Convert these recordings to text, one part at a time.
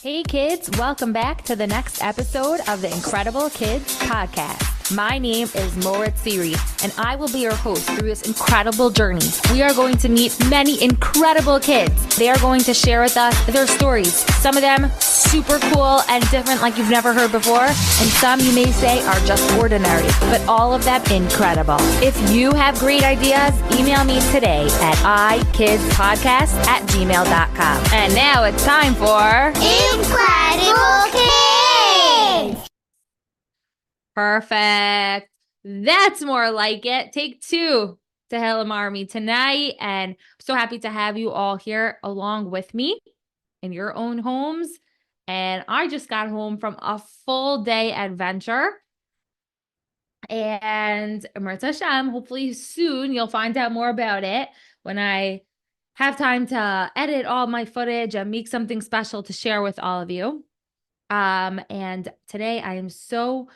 Hey kids, welcome back to the next episode of the Incredible Kids Podcast. My name is Moritz Siri, and I will be your host through this incredible journey. We are going to meet many incredible kids. They are going to share with us their stories. Some of them super cool and different like you've never heard before, and some you may say are just ordinary, but all of them incredible. If you have great ideas, email me today at ikidspodcast@gmail.com. And now it's time for Incredible Kids! Perfect. That's more like it. Take two, Tehillim Army, tonight. And I'm so happy to have you all here along with me in your own homes. And I just got home from a full day adventure. And Mirza Hashem, hopefully soon you'll find out more about it when I have time to edit all my footage and make something special to share with all of you. And today I am so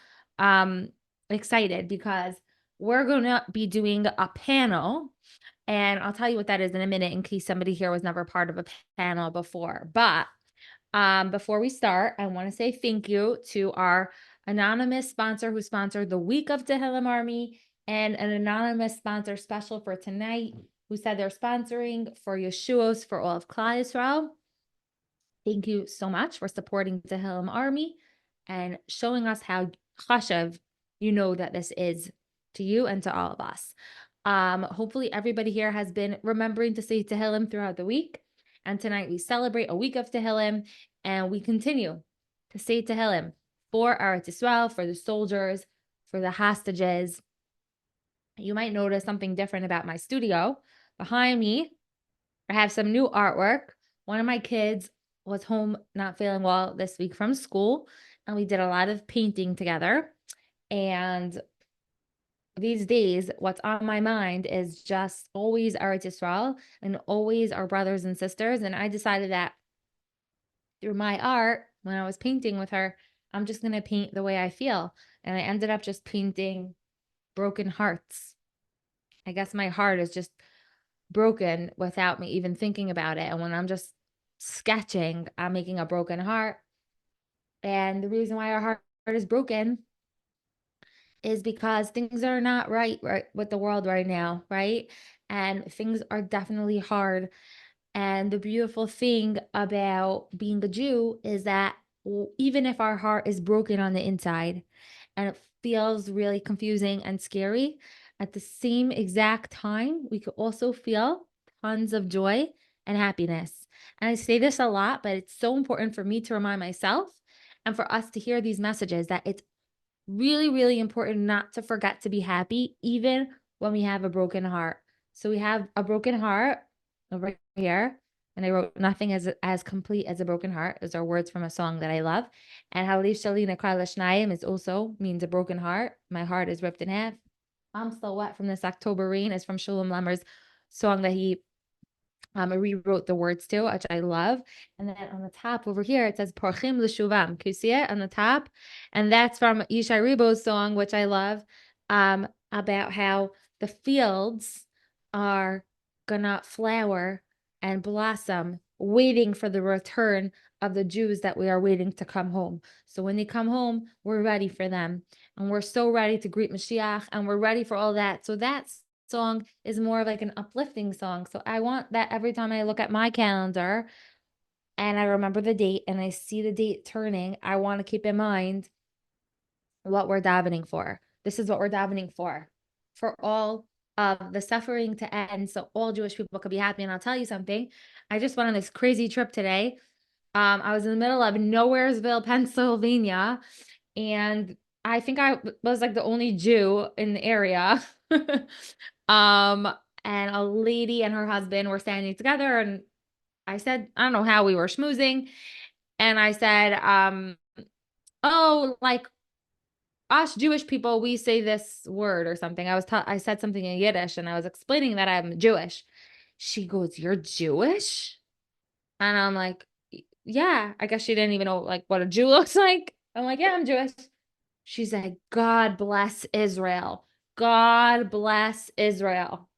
excited because we're going to be doing a panel, and I'll tell you what that is in a minute in case somebody here was never part of a panel before. But before we start, I want to say thank you to our anonymous sponsor who sponsored the week of Tehillim Army, and an anonymous sponsor special for tonight who said they're sponsoring for Yeshuos for all of Klal Yisrael. Thank you so much for supporting the Tehillim Army and showing us how chashav you know that this is to you and to all of us. Hopefully everybody here has been remembering to say Tehillim throughout the week. And tonight we celebrate a week of Tehillim, and we continue to say Tehillim for Eretz Yisrael, for the soldiers, for the hostages. You might notice something different about my studio. Behind me, I have some new artwork. One of my kids was home not feeling well this week from school, and we did a lot of painting together. And these days, what's on my mind is just always Eretz Yisrael and always our brothers and sisters. And I decided that through my art, when I was painting with her, I'm just going to paint the way I feel. And I ended up just painting broken hearts. I guess my heart is just broken without me even thinking about it. And when I'm just sketching, I'm making a broken heart. And the reason why our heart is broken is because things are not right with the world right now, right? And things are definitely hard. And the beautiful thing about being a Jew is that even if our heart is broken on the inside and it feels really confusing and scary, at the same exact time, we could also feel tons of joy and happiness. And I say this a lot, but it's so important for me to remind myself and for us to hear these messages that it's really, really important not to forget to be happy, even when we have a broken heart. So we have a broken heart over here, and I wrote nothing as complete as a broken heart. Those are words from a song that I love. And Haliv Shalina Kala Shnayim is also means a broken heart. My heart is ripped in half. I'm still wet from this October rain is from Shulam Lemmer's song that he rewrote the words to, which I love. And then on the top over here, it says Porchim L'Shuvam. Can you see it on the top? And that's from Yishai Ribo's song, which I love, about how the fields are gonna flower and blossom, waiting for the return of the Jews that we are waiting to come home. So when they come home, we're ready for them. And we're so ready to greet Mashiach, and we're ready for all that. So that's song is more of like an uplifting song. So I want that every time I look at my calendar and I remember the date and I see the date turning, I want to keep in mind what we're davening for. This is what we're davening for all of the suffering to end, so all Jewish people could be happy. And I'll tell you something, I just went on this crazy trip today. I was in the middle of Nowheresville, Pennsylvania, and I think I was like the only Jew in the area. And a lady and her husband were standing together, and I said, I don't know how we were schmoozing. And I said, oh, like us Jewish people, we say this word or something. I said something in Yiddish, and I was explaining that I'm Jewish. She goes, "You're Jewish?" And I'm like, yeah, I guess she didn't even know like what a Jew looks like. I'm like, yeah, I'm Jewish. She's like, God bless Israel. God bless Israel.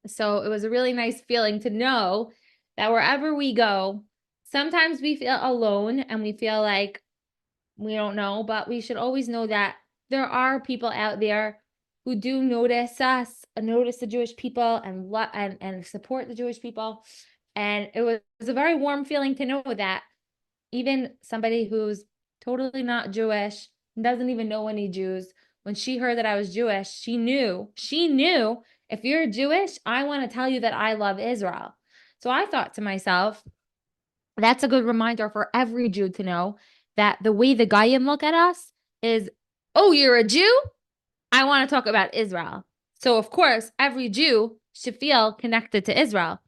So it was a really nice feeling to know that wherever we go, sometimes we feel alone and we feel like we don't know, but we should always know that there are people out there who do notice us, notice the Jewish people, and support the Jewish people. And it was a very warm feeling to know that even somebody who's totally not Jewish, doesn't even know any Jews, when she heard that I was Jewish, she knew if you're Jewish, I want to tell you that I love Israel. So I thought to myself, that's a good reminder for every Jew to know that the way the Goyim look at us is, oh, you're a Jew? I want to talk about Israel. So, of course, every Jew should feel connected to Israel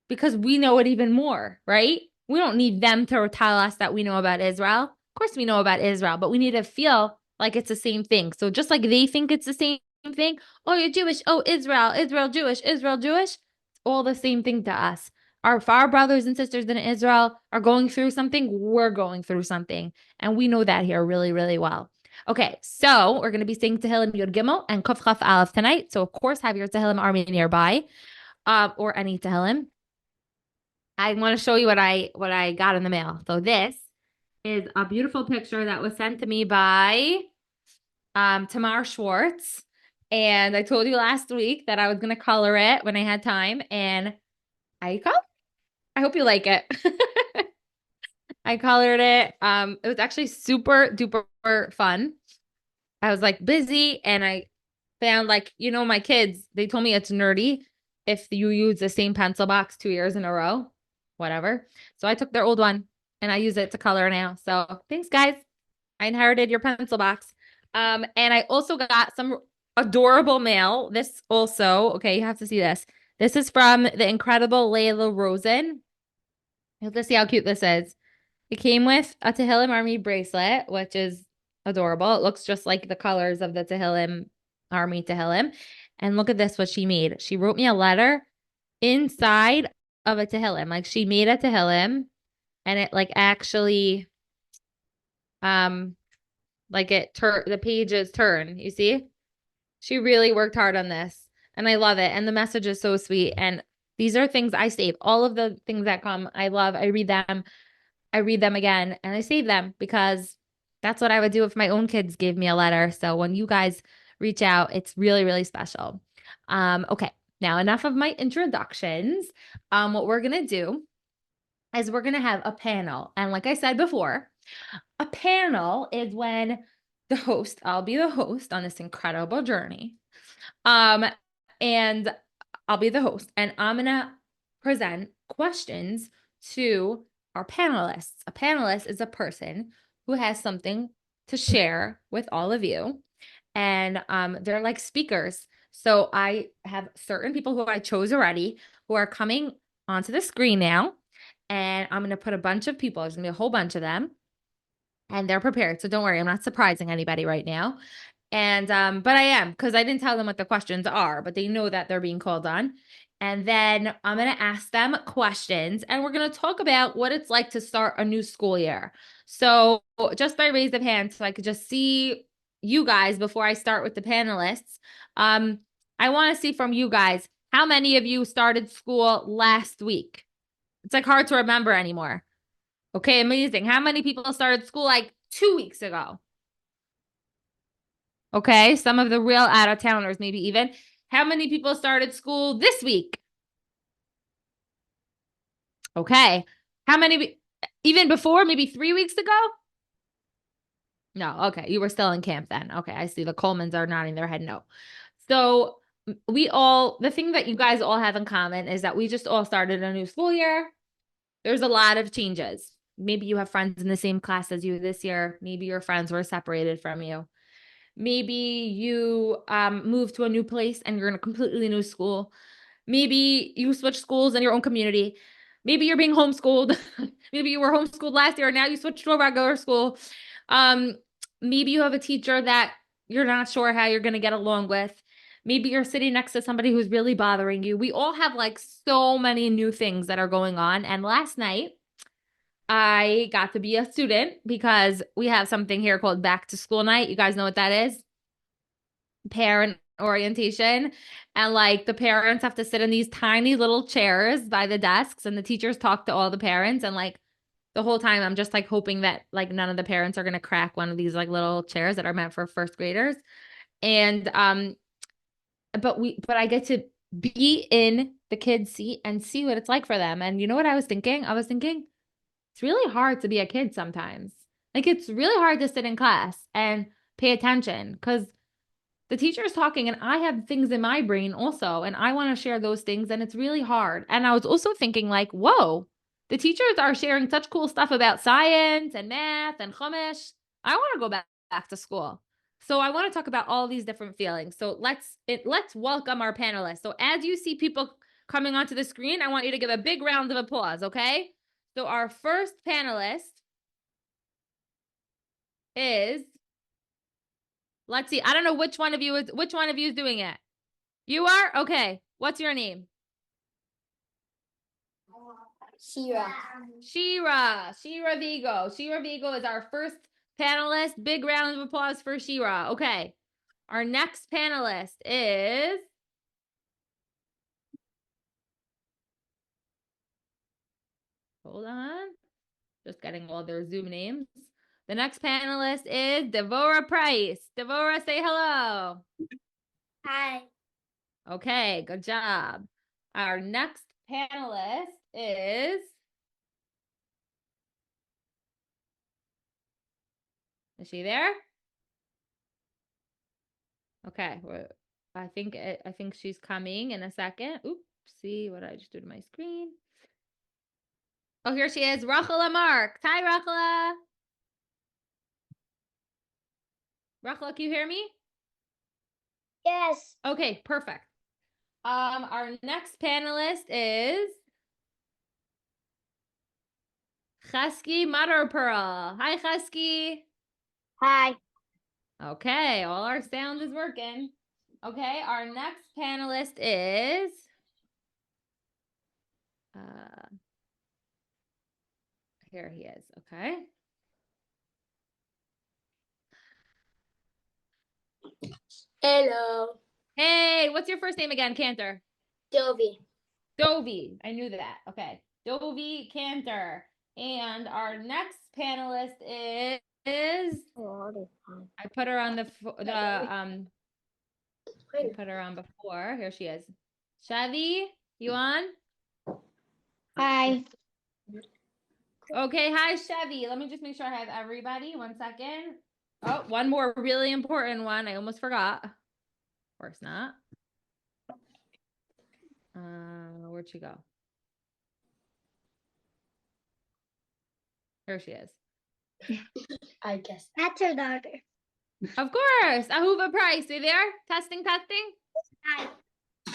because we know it even more, right? We don't need them to tell us that we know about Israel. Of course, we know about Israel, but we need to feel like it's the same thing. So, just like they think it's the same thing, oh, you're Jewish, oh, Israel, Israel Jewish, Israel Jewish, it's all the same thing to us. If our brothers and sisters in Israel are going through something, we're going through something. And we know that here really, really well. Okay, so we're going to be saying Tehillim Yud Gimel and Kuf Chaf Aleph tonight. So, of course, have your Tehillim army nearby, or any Tehillim. I want to show you what I got in the mail. So this is a beautiful picture that was sent to me by Tamar Schwartz. And I told you last week that I was going to color it when I had time. And I hope you like it. I colored it. It was actually super duper fun. I was like busy and I found my kids, they told me it's nerdy if you use the same pencil box 2 years in a row, whatever. So I took their old one and I use it to color now. So thanks, guys. I inherited your pencil box. And I also got some adorable mail. This also, okay, you have to see this. This is from the incredible Layla Rosen. You have to see how cute this is. It came with a Tehillim Army bracelet, which is adorable. It looks just like the colors of the Tehillim Army Tehillim. And look at this, what she made. She wrote me a letter inside of a Tehillim. Like she made a Tehillim and it actually the pages turn. You see? She really worked hard on this. And I love it. And the message is so sweet. And these are things I save. All of the things that come, I love. I read them. I read them again and I save them because that's what I would do if my own kids gave me a letter. So when you guys reach out, it's really, really special. Okay, now enough of my introductions. What we're going to do is we're going to have a panel. And like I said before, a panel is when I'll be the host on this incredible journey. And I'll be the host and I'm going to present questions to our panelists. A panelist is a person who has something to share with all of you. And they're like speakers. So I have certain people who I chose already who are coming onto the screen now. And I'm going to put a bunch of people, there's going to be a whole bunch of them. And they're prepared. So don't worry, I'm not surprising anybody right now. And but I am, because I didn't tell them what the questions are, but they know that they're being called on. And then I'm going to ask them questions and we're going to talk about what it's like to start a new school year. So just by raise of hands, so I could just see you guys before I start with the panelists. I want to see from you guys, how many of you started school last week? It's hard to remember anymore. Okay, amazing. How many people started school 2 weeks ago? Okay, some of the real out-of-towners, maybe even. How many people started school this week? Okay. How many, even before, maybe 3 weeks ago? No, okay. You were still in camp then. Okay, I see the Colemans are nodding their head no. So the thing that you guys all have in common is that we just all started a new school year. There's a lot of changes. Maybe you have friends in the same class as you this year. Maybe your friends were separated from you. Maybe you moved to a new place and you're in a completely new school. Maybe you switched schools in your own community. Maybe you're being homeschooled. Maybe you were homeschooled last year and now you switched to a regular school. Maybe you have a teacher that you're not sure how you're going to get along with. Maybe you're sitting next to somebody who's really bothering you. We all have so many new things that are going on. And last night, I got to be a student because we have something here called back to school night. You guys know what that is? Parent orientation. And the parents have to sit in these tiny little chairs by the desks and the teachers talk to all the parents and the whole time I'm just like hoping that like none of the parents are going to crack one of these like little chairs that are meant for first graders. And but I get to be in the kids' seat and see what it's like for them. And you know what I was thinking? I was thinking it's really hard to be a kid sometimes. Like it's really hard to sit in class and pay attention because the teacher is talking and I have things in my brain also, and I want to share those things, and it's really hard. And I was also thinking, like, whoa, the teachers are sharing such cool stuff about science and math and Chumash. I want to go back to school. So I want to talk about all these different feelings. So let's welcome our panelists. So as you see people coming onto the screen, I want you to give a big round of applause, okay? So our first panelist is, let's see. I don't know which one of you is doing it. You are? Okay. What's your name? Shira Vigo. Shira Vigo is our first panelist. Big round of applause for Shira. Okay. Our next panelist is, hold on. Just getting all their Zoom names. The next panelist is Devora Price. Devora, say hello. Hi. Okay, good job. Our next panelist is she there? Okay, I think she's coming in a second. Oops, see what I just do to my screen. Oh, here she is, Rachela Marks. Hi, Rachela. Rachela, can you hear me? Yes. Okay, perfect. Our next panelist is Chesky Mutterpearl. Hi, Chesky. Hi. Okay, all our sound is working. Okay, our next panelist is here he is. Okay. Hello. Hey, what's your first name again, Cantor? Dovey. Dovey. I knew that. Okay. Dovey Cantor. And our next panelist is I put her on I put her on before. Here she is. Shavi, you on? Hi. Okay, hi Chevy. Let me just make sure I have everybody. 1 second. Oh, one more really important one. I almost forgot. Of course not. Where'd she go? Here she is. I guess that's her daughter. Of course. Ahuva Price. Are you there? Testing. Hi.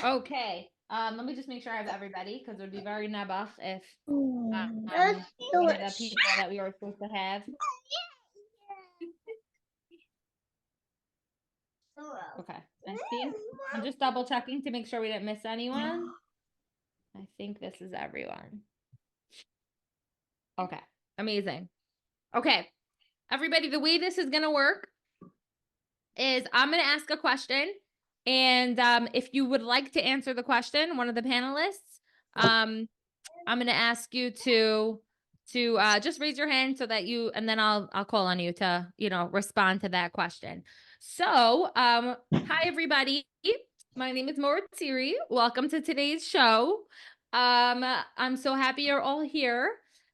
Okay. Let me just make sure I have everybody because it would be very nebuch if Let's do one it. of the people that we were supposed to have. Okay. I think I'm just double checking to make sure we didn't miss anyone. I think this is everyone. Okay. Amazing. Okay. Everybody, the way this is going to work is I'm going to ask a question. And if you would like to answer the question, one of the panelists, I'm going to ask you to just raise your hand so that you, and then I'll call on you to, respond to that question. So, hi everybody. My name is Moritziri. Welcome to today's show. I'm so happy you're all here.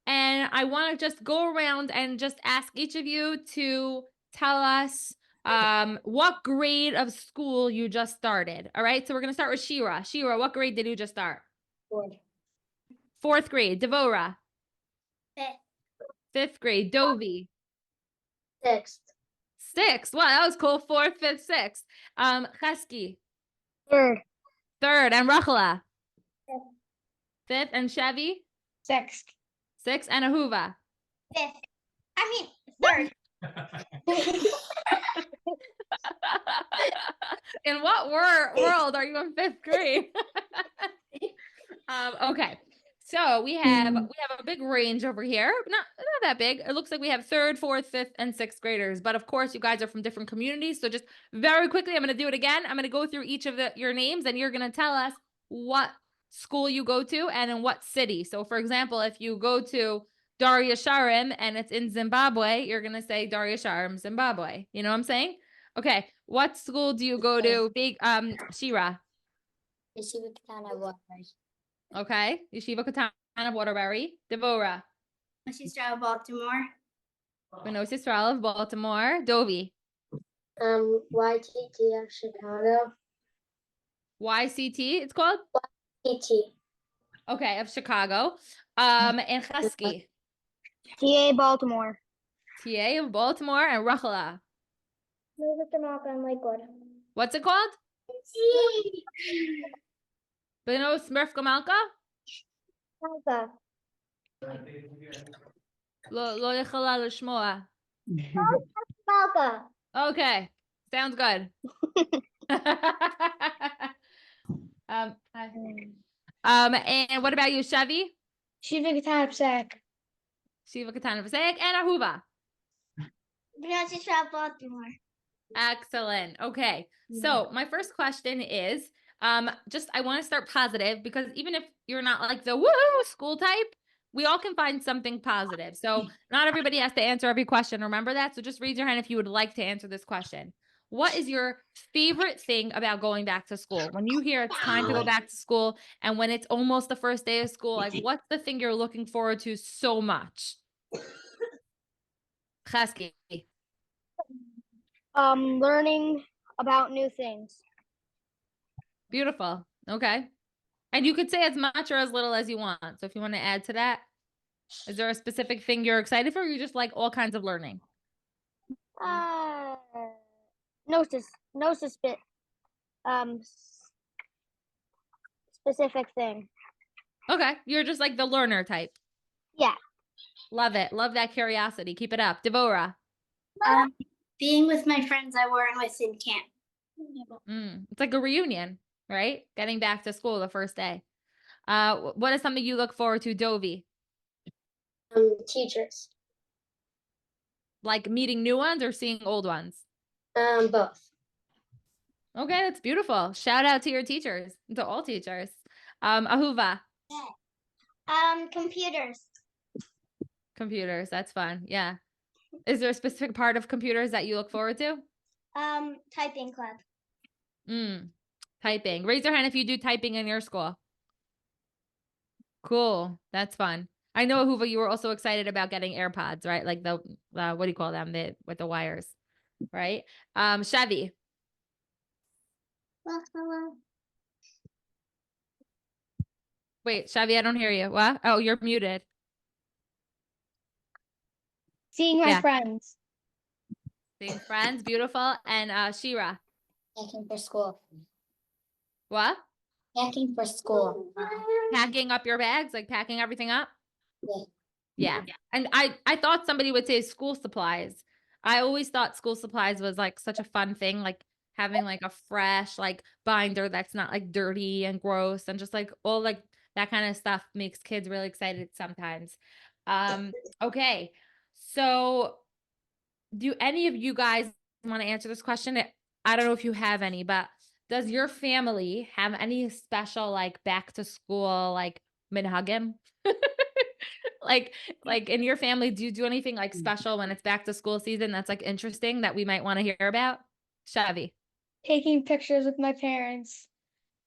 And I want to just go around and just ask each of you to tell us what grade of school you just started. All right. So we're going to start with Shira. Shira, what grade did you just start? Fourth grade. Devora. Fifth grade. Dovey. Sixth. Sixth. Wow, that was cool. Fourth, fifth, sixth. Chesky. Third. Third. And Rachela. Fifth. And Chevy. Sixth. Sixth. And Ahuva. Fifth. Third. In what world are you in fifth grade? Okay. So we have a big range over here. Not that big. It looks like we have third, fourth, fifth, and sixth graders. But of course, you guys are from different communities. So just very quickly, I'm going to do it again. I'm going to go through each of your names, and you're going to tell us what school you go to and in what city. So for example, if you go to Dar Yesharim and it's in Zimbabwe, you're going to say Dar Yesharim, Zimbabwe. You know what I'm saying? Okay. What school do you go to? Big Shira. Yeshiva Katana Waterbury. Okay. Yeshiva Katana Waterbury. Devora. Yeshiva Baltimore. Benos Yisrael of Baltimore. Dovi. YTT of Chicago. YCT, it's called? YTT. Okay, of Chicago. And Chesky. TA Baltimore. TA of Baltimore and Rachela. in Lakewood. What's it called? Benos Smurf Gamalka? Malka. Lo Yechala Lishmoa. Malka. Okay, sounds good. Hi. And what about you, Chevy? Shiva Katana Psek. Shiva Katana Vasek and Ahuva. Yeshiva Baltimore. Excellent. Okay. So my first question is, just I want to start positive because even if you're not like the woo school type, we all can find something positive. So not everybody has to answer every question. Remember that? So just raise your hand if you would like to answer this question. What is your favorite thing about going back to school? When you hear it's time to go back to school and when it's almost the first day of school, like what's the thing you're looking forward to so much? Chesky. Learning about new things. Beautiful. Okay. And you could say as much or as little as you want. So if you want to add to that, is there a specific thing you're excited for? Or you just like all kinds of learning? No specific thing. Okay. You're just like the learner type. Yeah. Love it. Love that curiosity. Keep it up. Devora. Being with my friends I weren't with in camp. It's like a reunion, right? Getting back to school the first day. What is something you look forward to, Dovi? Teachers. Like meeting new ones or seeing old ones? Both. Okay, that's beautiful. Shout out to your teachers, to all teachers. Ahuva. Computers. Computers. That's fun. Yeah. Is there a specific part of computers that you look forward to? Typing club. Typing. Raise your hand if you do typing in your school. Cool. That's fun. I know, Ahuva, you were also excited about getting AirPods, right? Like the what do you call them? With the wires, right? Chevy. Hello. Wait, Chevy, I don't hear you. What? Oh, you're muted. Seeing my Yeah. friends. Seeing friends, beautiful. And Shira. Packing for school. What? Packing for school. Packing up your bags, like packing everything up? Yeah. Yeah. And I thought somebody would say school supplies. I always thought school supplies was like such a fun thing, like having like a fresh like binder that's not like dirty and gross and just like all like that kind of stuff makes kids really excited sometimes. Okay. So do any of you guys want to answer this question? I don't know if you have any, but does your family have any special like back to school like minhagim? Like in your family, do you do anything like special when it's back to school season that's like interesting that we might want to hear about? Shavi. Taking pictures with my parents.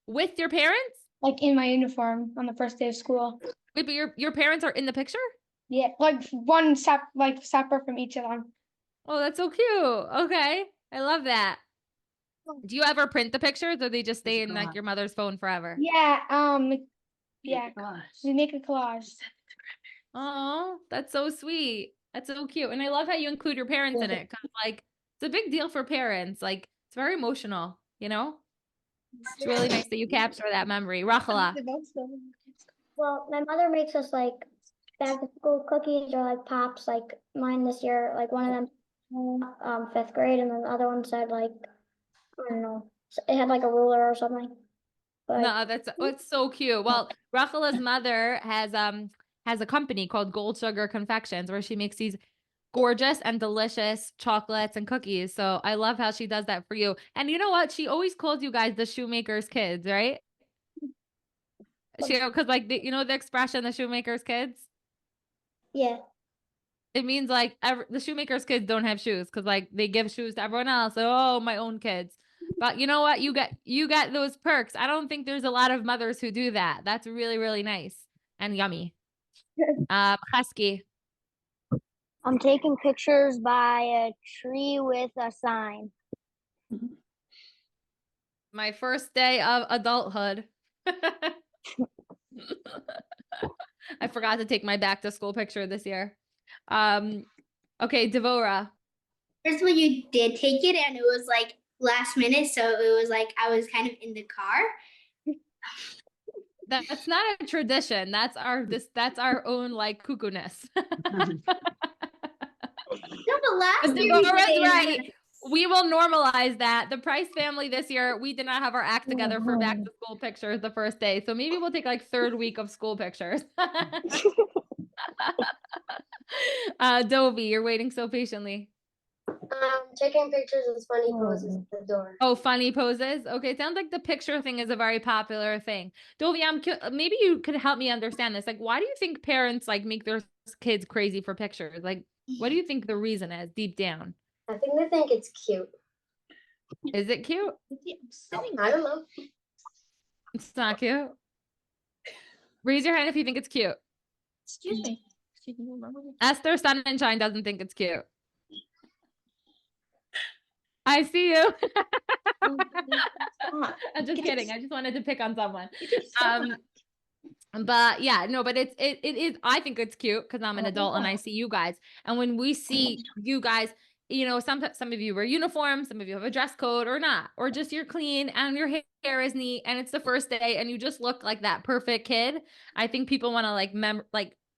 With your parents? Like in my uniform on the first day of school. Wait, but your parents are in the picture? Yeah, like separate from each of them. Oh, that's so cute. Okay. I love that. Do you ever print the pictures or they just stay in like your mother's phone forever? Yeah, yeah. We make a collage. Oh, that's so sweet. That's so cute. And I love how you include your parents in it because like it's a big deal for parents. Like it's very emotional, you know? It's really nice that you capture that memory. Rachela. Well, my mother makes us like back to school cookies or like pops. Like mine this year, like one of them, fifth grade, and then the other one said like I don't know, it had like a ruler or something. But No, it's so cute. Well, Rachela's mother has a company called Gold Sugar Confections where she makes these gorgeous and delicious chocolates and cookies. So I love how she does that for you. And you know what? She always calls you guys the shoemaker's kids, right? Because like you know the expression, the shoemaker's kids. Yeah. It means like the shoemaker's kids don't have shoes because like they give shoes to everyone else. So, oh, my own kids. But you know what? You got those perks. I don't think there's a lot of mothers who do that. That's really, really nice and yummy. Husky. I'm taking pictures by a tree with a sign. My first day of adulthood. I forgot to take my back to school picture this year. Okay, Devora. First when you did take it and it was like last minute, so it was like I was kind of in the car. That's not a tradition. That's our own like cuckoo-ness. No, but last year we Devora's did. right. We will normalize that. The Price family this year, we did not have our act together for back to school pictures the first day. So maybe we'll take like third week of school pictures. Dovie, you're waiting so patiently. Taking pictures with funny poses at the door. Oh, funny poses. Okay, sounds like the picture thing is a very popular thing. Dovie, maybe you could help me understand this. Like, why do you think parents like make their kids crazy for pictures? Like, what do you think the reason is deep down? I think they think it's cute. Is it cute? I don't know. It's not cute. Raise your hand if you think it's cute. Excuse me. Esther Sunshine doesn't think it's cute. I see you. I'm just kidding. I just wanted to pick on someone. But yeah, no, but it is. I think it's cute because I'm an adult and I see you guys. And when we see you guys, you know, some of you wear uniforms, some of you have a dress code or not, or just you're clean and your hair is neat and it's the first day and you just look like that perfect kid. I think people want to like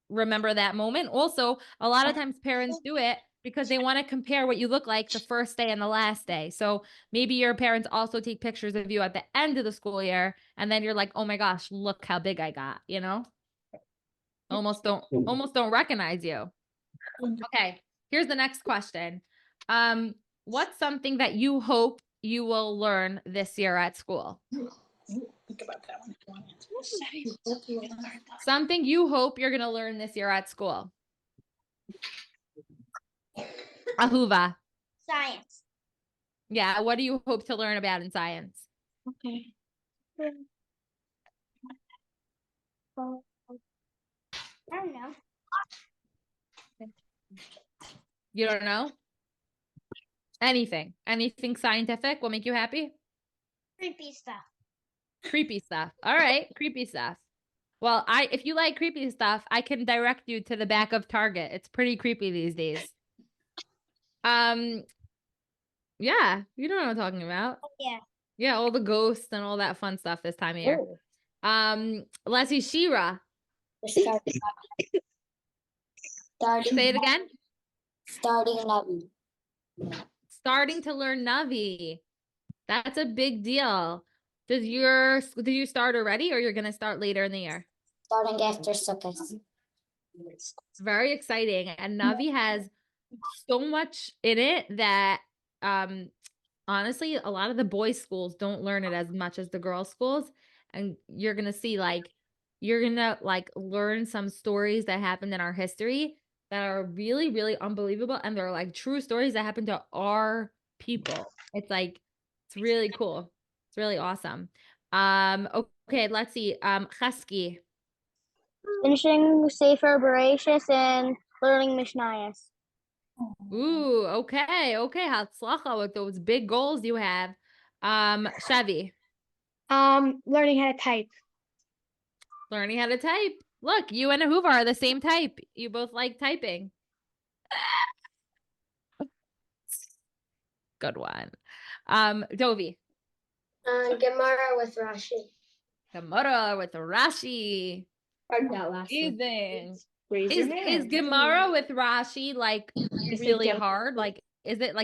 remember that moment. Also, a lot of times parents do it because they want to compare what you look like the first day and the last day. So maybe your parents also take pictures of you at the end of the school year and then you're like, "Oh my gosh, look how big I got," you know? Almost don't recognize you. Okay, here's the next question. What's something that you hope you will learn this year at school? Think about that one. Something you hope you're going to learn this year at school. Ahuva. Science. Yeah, what do you hope to learn about in science? Okay. I don't know. You don't know? Anything scientific will make you happy? Creepy stuff. Creepy stuff. All right, creepy stuff. Well, if you like creepy stuff, I can direct you to the back of Target. It's pretty creepy these days. Yeah, you know what I'm talking about. Yeah. Yeah, all the ghosts and all that fun stuff this time of year. Leslie Shira. Starting Say it again. Starting Navi. Starting to learn Navi. That's a big deal. Did you start already or you're going to start later in the year? Starting after Sukkot. It's very exciting. And Navi has so much in it that honestly, a lot of the boys' schools don't learn it as much as the girls' schools. And you're going to see you're going to learn some stories that happened in our history that are really, really unbelievable. And they're like true stories that happened to our people. It's really cool. It's really awesome. Okay, let's see. Chesky. Finishing Sefer Bereshis and learning Mishnayos. Ooh, okay. Hatzlacha with those big goals you have. Chevy. Learning how to type. Learning how to type. Look, you and Ahuva are the same type. You both like typing. Good one. Dovie. Gemara with Rashi. Gemara with Rashi. Amazing. Is Gemara with Rashi really hard? Is it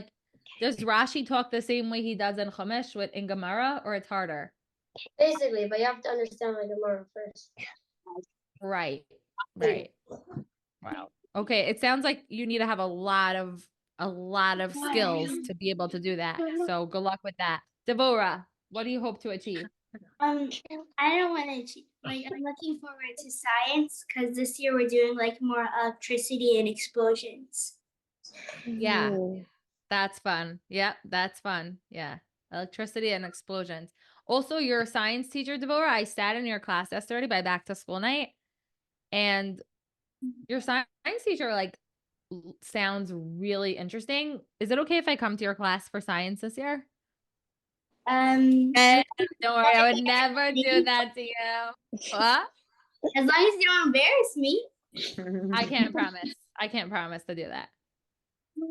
does Rashi talk the same way he does in Chumash in Gemara, or it's harder? Basically, but you have to understand the Gemara first. Right. Wow. Okay, it sounds like you need to have a lot of skills to be able to do that. So good luck with that. Devora, what do you hope to achieve? I don't want to achieve. Like, I'm looking forward to science because this year we're doing like more electricity and explosions. Yeah. Ooh. That's fun. Yep, that's fun. Yeah. Electricity and explosions. Also, your science teacher, Devorah, I sat in your class yesterday by back to school night, and your science teacher like sounds really interesting. Is it okay if I come to your class for science this year? Um, Don't worry, I would never do that to you. What? as long as you don't embarrass me. I can't promise. I can't promise to do that.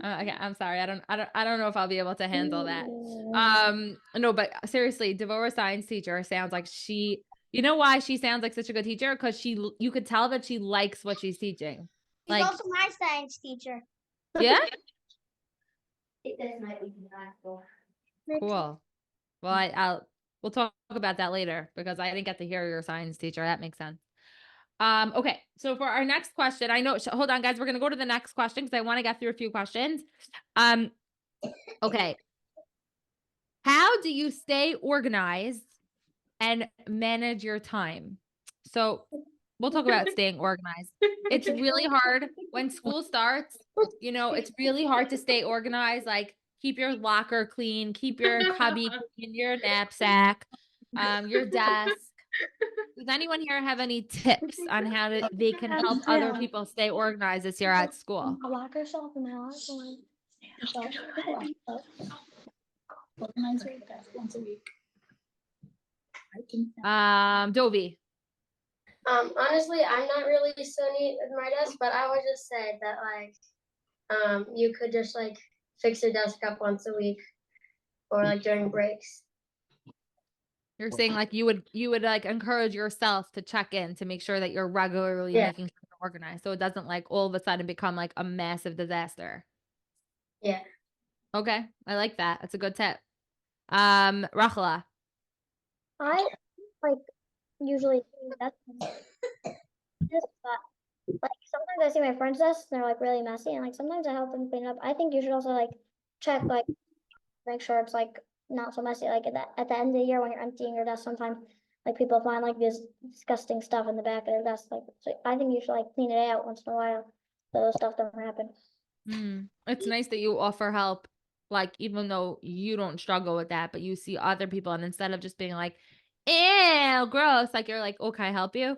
Okay, I'm sorry. I don't know if I'll be able to handle that. No, but seriously, Devorah's science teacher sounds like you know why she sounds like such a good teacher? Because you could tell that she likes what she's teaching. She's Like, also my science teacher. yeah, It does not even possible. cool. Well, we'll talk about that later because I didn't get to hear your science teacher. That makes sense. Okay, so for our next question, I know, hold on, guys, we're gonna go to the next question because I want to get through a few questions. Okay. How do you stay organized and manage your time? So we'll talk about staying organized. It's really hard when school starts, it's really hard to stay organized. Like keep your locker clean, keep your cubby clean, your knapsack, your desk. Does anyone here have any tips on how they can help other people stay organized this year at school? I'll lock herself in my locker. Organize your desk once a week. I can. Dovey. Honestly, I'm not really so neat with my desk, but I would just say that you could just like fix your desk up once a week, or like during breaks. You're saying like you would like encourage yourself to check in to make sure that you're regularly Yeah. making sure you're organized, so it doesn't like all of a sudden become like a massive disaster. Yeah. Okay, I like that. That's a good tip. Rachela. I like usually that's just like sometimes I see my friends' desks and they're like really messy, and like sometimes I help them clean it up. I think you should also like check like make sure it's like not so messy. Like at the end of the year when you're emptying your desk, sometimes like people find like this disgusting stuff in the back of their desk. Like so I think you should like clean it out once in a while so those stuff don't happen. It's nice that you offer help, like even though you don't struggle with that, but you see other people, and instead of just being like, ew, gross, like you're like, oh, can I help you?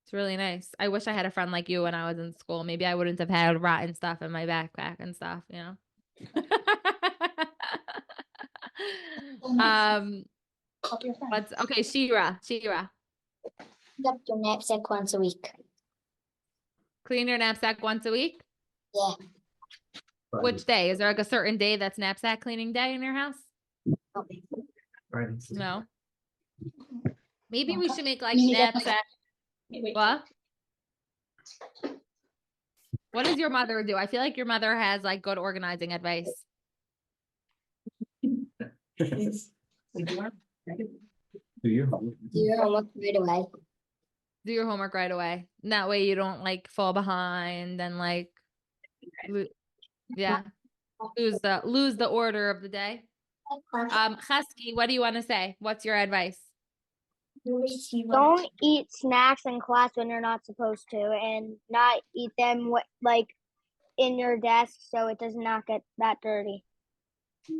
It's really nice. I wish I had a friend like you when I was in school. Maybe I wouldn't have had rotten stuff in my backpack and stuff, Copy your friend. What's okay, Shira. Up your knapsack once a week. Clean your knapsack once a week? Yeah. Which day? Is there like a certain day that's knapsack cleaning day in your house? Fridays. No. Maybe we should make like You need to- knapsack. Wait. What? What does your mother do? I feel like your mother has like good organizing advice. Do you? Do your homework right away. Do your homework right away. And that way you don't like fall behind and like lose the order of the day. Chesky, what do you want to say? What's your advice? Don't eat snacks in class when you're not supposed to, and not eat them like in your desk so it does not get that dirty.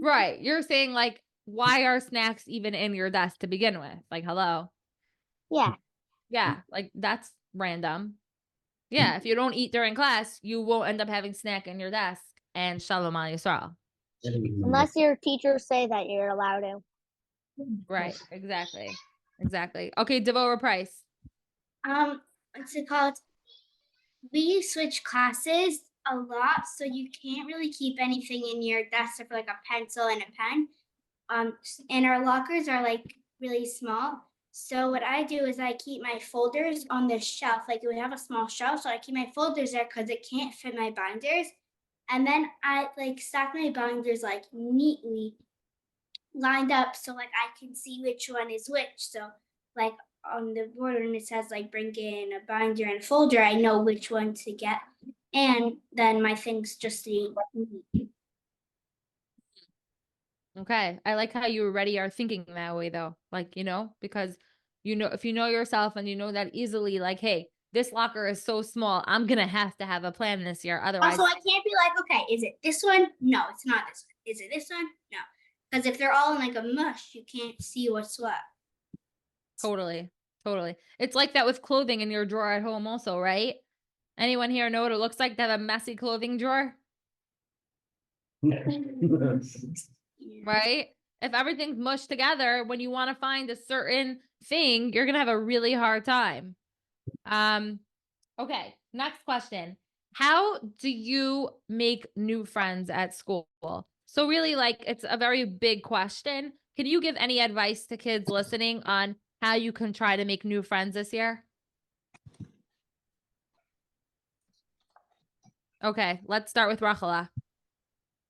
Right. You're saying like, why are snacks even in your desk to begin with? Like, hello. Yeah. Yeah, like that's random. Yeah, if you don't eat during class, you won't end up having snack in your desk, and Shalom Al Yisrael. Unless your teachers say that you're allowed to. Right, exactly. Okay, Devorah Price. What's it called? We switch classes a lot, so you can't really keep anything in your desk except for like a pencil and a pen. And our lockers are like really small. So what I do is I keep my folders on the shelf. Like we have a small shelf, so I keep my folders there because it can't fit my binders. And then I like stack my binders like neatly lined up so like I can see which one is which. So like on the border and it says like bring in a binder and a folder, I know which one to get. And then my things just stay neat. Okay, I like how you already are thinking that way though. Like, because You know, if you know yourself and you know that easily, like, hey, this locker is so small, I'm gonna have to have a plan this year. Otherwise, Also, I can't be like, okay, is it this one? No, it's not this one. Is it this one? No. Because if they're all in like a mush, you can't see what's what. totally. It's like that with clothing in your drawer at home also, right? Anyone here know what it looks like to have a messy clothing drawer? Right? If everything's mushed together, when you want to find a certain thing, you're gonna have a really hard time. Okay, next question. How do you make new friends at school? So really, like, it's a very big question. Can you give any advice to kids listening on how you can try to make new friends this year? Okay, let's start with Rachela.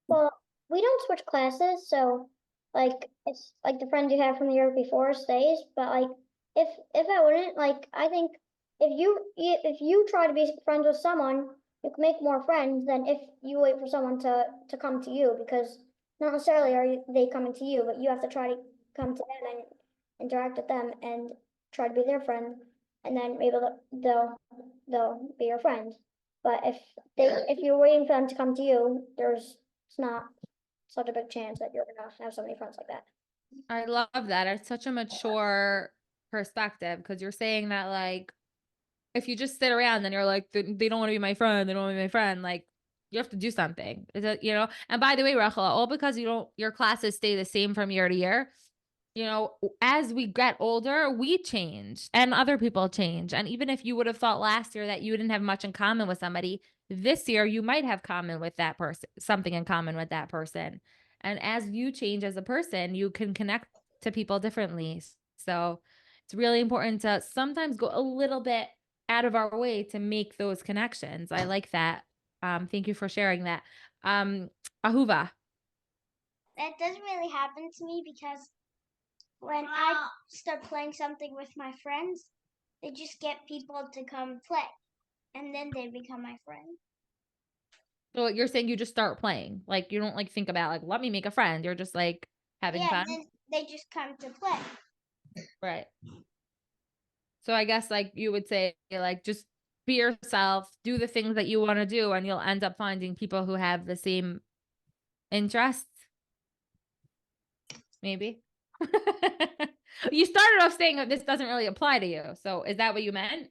Well, we don't switch classes, so like it's like the friends you have from the year before stays. But like if I wouldn't, like I think if you try to be friends with someone, you can make more friends than if you wait for someone to come to you, because not necessarily they coming to you, but you have to try to come to them and interact with them and try to be their friend, and then maybe they'll be your friend. But if you're waiting for them to come to you, it's not such a big chance that you're gonna have so many friends like that. I love that. It's such a mature perspective because you're saying that, like, if you just sit around and you're like, they don't want to be my friend, they don't want to be my friend, like, you have to do something. Is it, you know? And by the way, Rachel, all because your classes stay the same from year to year. You know, as we get older, we change and other people change. And even if you would have thought last year that you didn't have much in common with somebody, this year you might have common with that person, something in common with that person. And as you change as a person, you can connect to people differently. So it's really important to sometimes go a little bit out of our way to make those connections. I like that. Thank you for sharing that. Ahuva. That doesn't really happen to me because when I start playing something with my friends, they just get people to come play, and then they become my friend. So you're saying you just start playing, like you don't like think about like let me make a friend. You're just like having fun, and then they just come to play. right? So I guess like you would say like just be yourself, do the things that you want to do, and you'll end up finding people who have the same interests. Maybe. You started off saying that this doesn't really apply to you. So is that what you meant?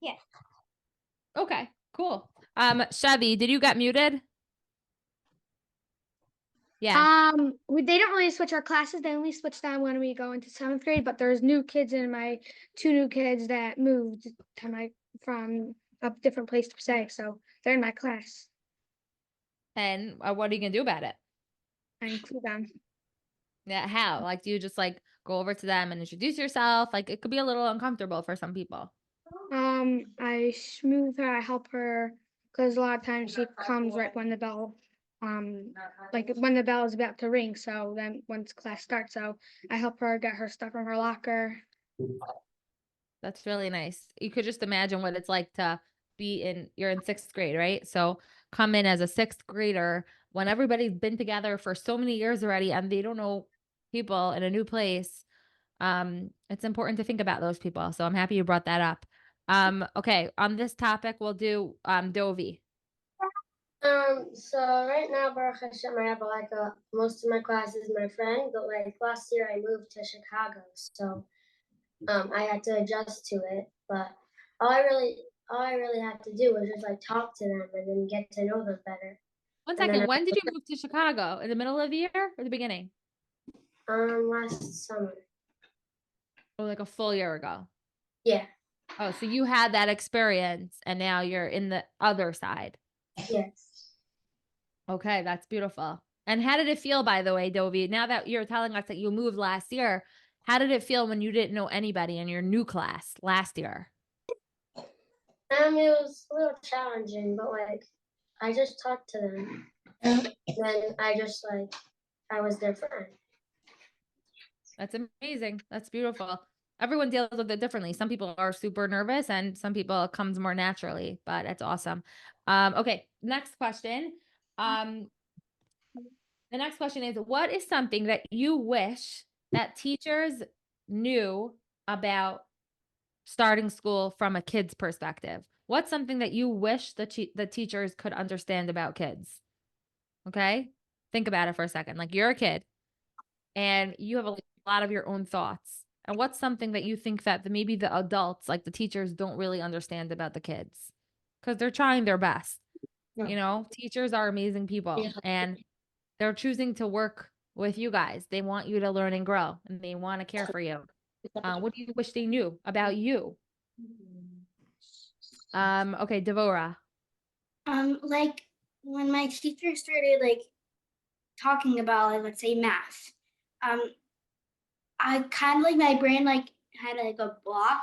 Yeah. Okay, cool. Chevy, did you get muted? Yeah. They don't really switch our classes. They only switch them when we go into 7th grade. But there's new kids in my 2 new kids that moved to from a different place per se. So they're in my class. And what are you gonna do about it? I include them. Yeah, how? Like, do you just like go over to them and introduce yourself? Like, it could be a little uncomfortable for some people. I smooth her. I help her because a lot of times she comes right when the bell, like when the bell is about to ring. So then once class starts, so I help her get her stuff from her locker. That's really nice. You could just imagine what it's like to you're in 6th grade, right? So come in as a 6th grader when everybody's been together for so many years already and they don't know people in a new place. It's important to think about those people. So I'm happy you brought that up. Okay, on this topic, we'll do Dovi. So right now, Baruch Hashem, I have like most of my class is my friend, but like last year I moved to Chicago, so I had to adjust to it. But all I really had to do was just like talk to them and then get to know them better. One second, when did you move to Chicago? In the middle of the year or the beginning? Last summer. Or like a full year ago? Yeah. Oh, so you had that experience and now you're in the other side. Yes. Okay, that's beautiful. And how did it feel, by the way, Dovi? Now that you're telling us that you moved last year, how did it feel when you didn't know anybody in your new class last year? It was a little challenging, but like I just talked to them. And then I was their friend. That's amazing. That's beautiful. Everyone deals with it differently. Some people are super nervous and some people it comes more naturally, but it's awesome. Okay, next question. The next question is, what is something that you wish that teachers knew about starting school from a kid's perspective? What's something that you wish the teachers could understand about kids? Okay. Think about it for a second. Like you're a kid and you have a lot of your own thoughts. And what's something that you think that maybe the adults, like the teachers, don't really understand about the kids? Because they're trying their best. You know, teachers are amazing people and they're choosing to work with you guys. They want you to learn and grow and they want to care for you. What do you wish they knew about you? Okay, Devora. Like when my teacher started like talking about like let's say math, I kind of like my brain like had like a block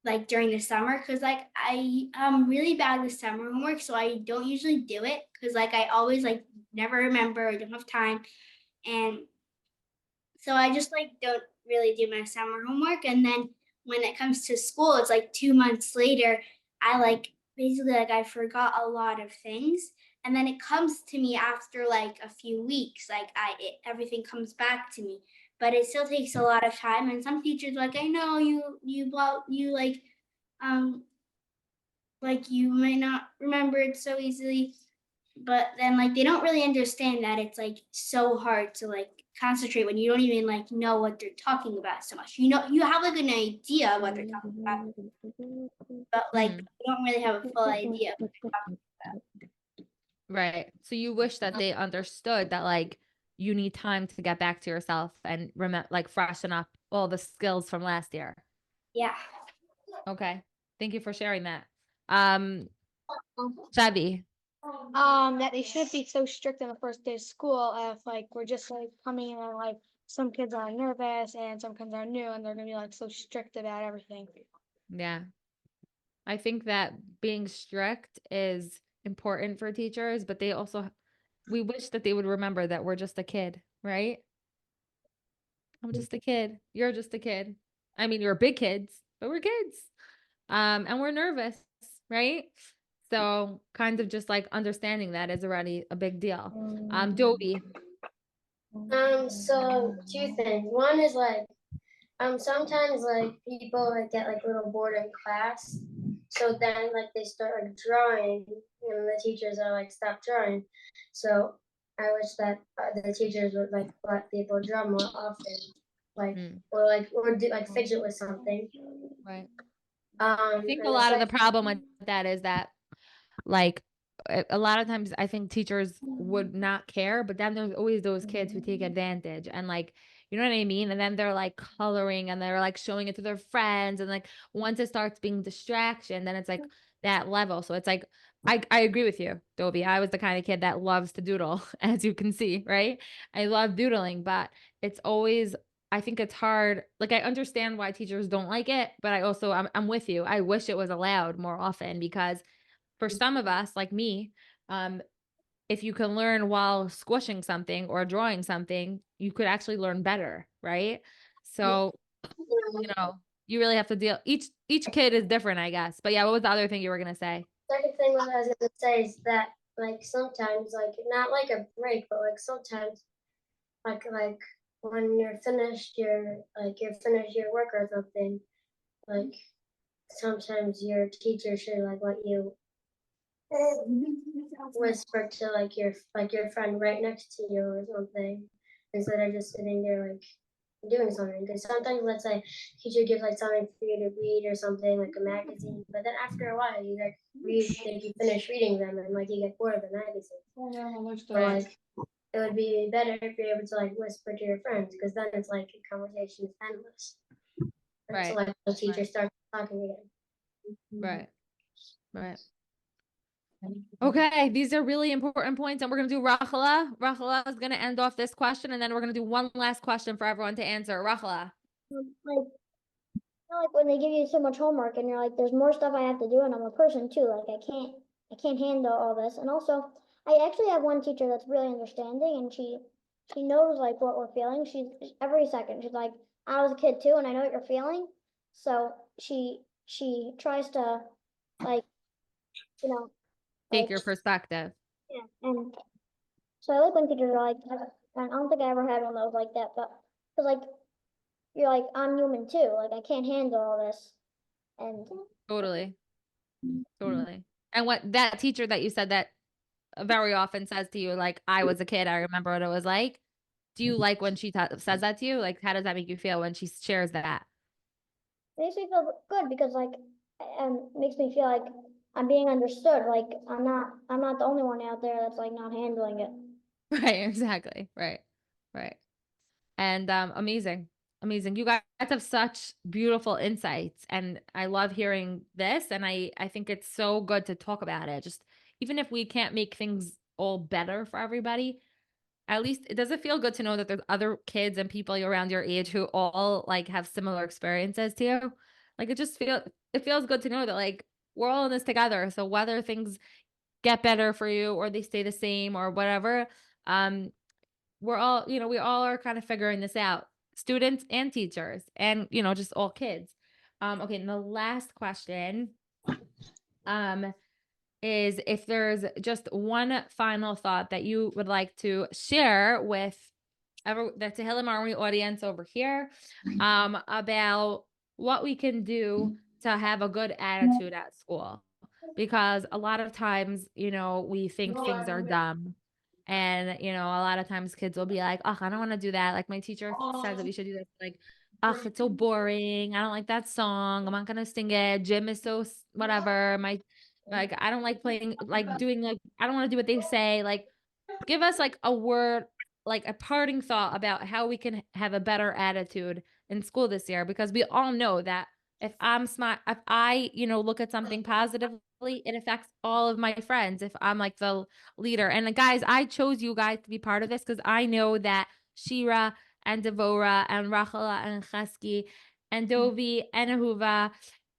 like during the summer because like I'm really bad with summer homework, so I don't usually do it because like I always like never remember or don't have time, and so I just like don't really do my summer homework. And then when it comes to school, it's like 2 months later, I like basically like I forgot a lot of things. And then it comes to me after like a few weeks, like everything comes back to me. But it still takes a lot of time. And some teachers like, I know you like you might not remember it so easily, but then like they don't really understand that it's like so hard to like concentrate when you don't even like know what they're talking about so much. You know, you have like an idea of what they're talking about, but like you don't really have a full idea of what they're talking about. Right. So you wish that they understood that like you need time to get back to yourself and remember like freshen up all the skills from last year. Yeah. Okay. Thank you for sharing that. Shabby. That they shouldn't be so strict on the first day of school if like we're just like coming in and like some kids are nervous and some kids are new and they're gonna be like so strict about everything. Yeah. I think that being strict is important for teachers, but we wish that they would remember that we're just a kid, right? I'm just a kid. You're just a kid. I mean, you're big kids, but we're kids. And we're nervous, right? So kind of just like understanding that is already a big deal. Dobie. So two things. One is like, sometimes like people like get like a little bored in class, so then like they start like drawing, and the teachers are like, stop drawing. So I wish that the teachers would like let people draw more often, like or do like fidget with something. Right. I think a And the lot of the second, problem with that is that like a lot of times I think teachers would not care, but then there's always those kids who take advantage and like, you know what I mean? And then they're like coloring and they're like showing it to their friends. And like once it starts being distraction, then it's like that level. So it's like, I agree with you, Dobie. I was the kind of kid that loves to doodle, as you can see, right? I love doodling, but it's always, I think it's hard. Like I understand why teachers don't like it, but I'm with you. I wish it was allowed more often because for some of us, like me, if you can learn while squishing something or drawing something, you could actually learn better, right? So, you really have to deal. Each kid is different, I guess. But yeah, what was the other thing you were gonna say? second thing what I was gonna say is that like sometimes like not like a break, but like sometimes like when you're finished your work or something, like sometimes your teacher should like let you whisper to like your friend right next to you or something instead of just sitting there like doing something. Because sometimes let's say teacher gives like something for you to read or something like a magazine, but then after a while you like you finish reading them and like you get bored of the magazine. So like it would be better if you're able to like whisper to your friends because then it's like a conversation is endless until like the teacher starts talking again. Right. Okay, these are really important points, and we're gonna do Rachela. Rachela is gonna end off this question, and then we're gonna do one last question for everyone to answer. Rachela. Like when they give you so much homework and you're like, there's more stuff I have to do and I'm a person too. Like I can't handle all this. And also I actually have one teacher that's really understanding and she knows like what we're feeling. She's every second, she's like, I was a kid too and I know what you're feeling. So she tries to like, Take your perspective. yeah. And so I like when teachers are like, I don't think I ever had one that was like that, but because like you're like, I'm human too. Like, I can't handle all this. And Totally. Totally. And what that teacher that you said that very often says to you, like, I was a kid, I remember what it was like. Do you like when she says that to you? Like, how does that make you feel when she shares that? it makes me feel good because like, makes me feel like I'm being understood. Like, I'm not the only one out there that's like not handling it. Right, exactly. Right. Right. And amazing. Amazing. You guys have such beautiful insights and I love hearing this and I think it's so good to talk about it. Just even if we can't make things all better for everybody, at least it doesn't feel good to know that there's other kids and people around your age who all like have similar experiences to you. Like it feels good to know that like we're all in this together. So whether things get better for you or they stay the same or whatever, um, we're all, we all are kind of figuring this out, students and teachers and, just all kids. Okay. And the last question, is if there's just one final thought that you would like to share with the Tehillim Army audience over here, about what we can do to have a good attitude at school. Because a lot of times, we think things are dumb. And, a lot of times kids will be like, oh, I don't want to do that. Like my teacher says that we should do this. Like, oh, it's so boring. I don't like that song. I'm not going to sing it. Gym is so whatever. Like, I don't like playing, like doing, like, I don't want to do what they say. Like, give us like a word, like a parting thought about how we can have a better attitude in school this year, because we all know that if I'm smart, if I, look at something positively, it affects all of my friends. If I'm like the leader, and guys, I chose you guys to be part of this because I know that Shira and Devora and Rachela and Chesky and Dovi and Ahuva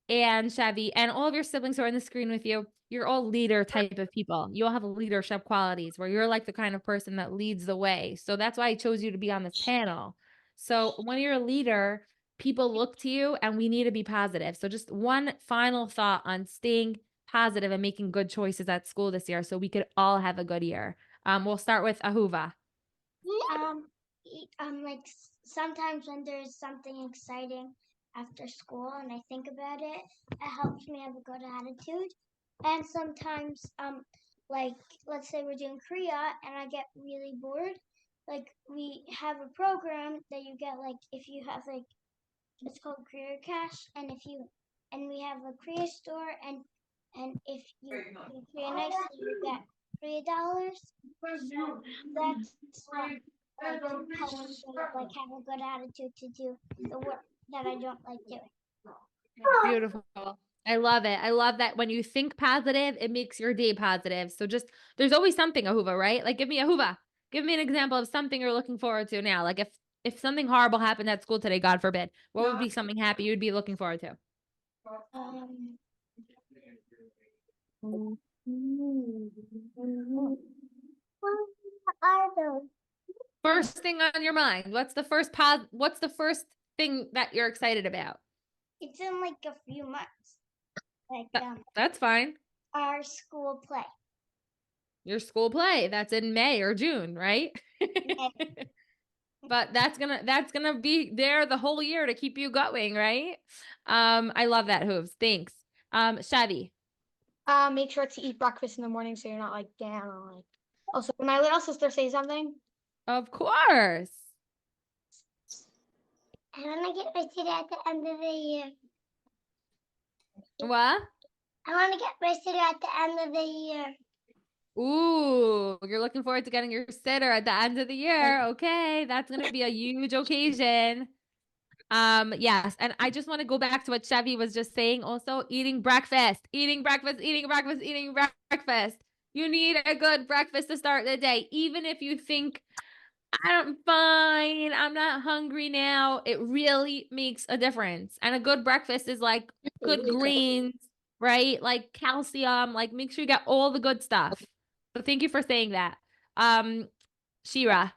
and Chevy and all of your siblings who are on the screen with you, you're all leader type of people. You all have leadership qualities where you're like the kind of person that leads the way. So that's why I chose you to be on this panel. So when you're a leader, people look to you and we need to be positive. So just one final thought on staying positive and making good choices at school this year so we could all have a good year. We'll start with Ahuva. Like sometimes when there's something exciting after school and I think about it, it helps me have a good attitude. And sometimes, like let's say we're doing Korea and I get really bored. Like we have a program that you get like if you have like it's called Korea Cash, and we have a Korea store and if you do Korea nicely, you get $3. So that's like helps me like have a good attitude to do the work that I don't like doing. Beautiful. I love it. I love that when you think positive, it makes your day positive. So just there's always something, Ahuva, right? Like give me Ahuva. Give me an example of something you're looking forward to now. Like if something horrible happened at school today, God forbid, what would be something happy you'd be looking forward to? First thing on your mind. What's the first thing that you're excited about? It's in like a few months. Like That's fine. our school play. Your school play. That's in May or June, right? But that's gonna be there the whole year to keep you going, right? I love that, Hooves. Thanks. Shavi. Make sure to eat breakfast in the morning so you're not like down or like. Also, can my little sister say something? Of course. I want to get rested at the end of the year. What? I want to get rested at the end of the year. Ooh, you're looking forward to getting your sitter at the end of the year. Okay, that's gonna be a huge occasion. Yes, and I just want to go back to what Chevy was just saying. Also, eating breakfast, eating breakfast, eating breakfast, eating breakfast. You need a good breakfast to start the day, even if you think I'm fine, I'm not hungry now. It really makes a difference. And a good breakfast is like good greens, right? Like calcium, like make sure you get all the good stuff. So thank you for saying that. Shira.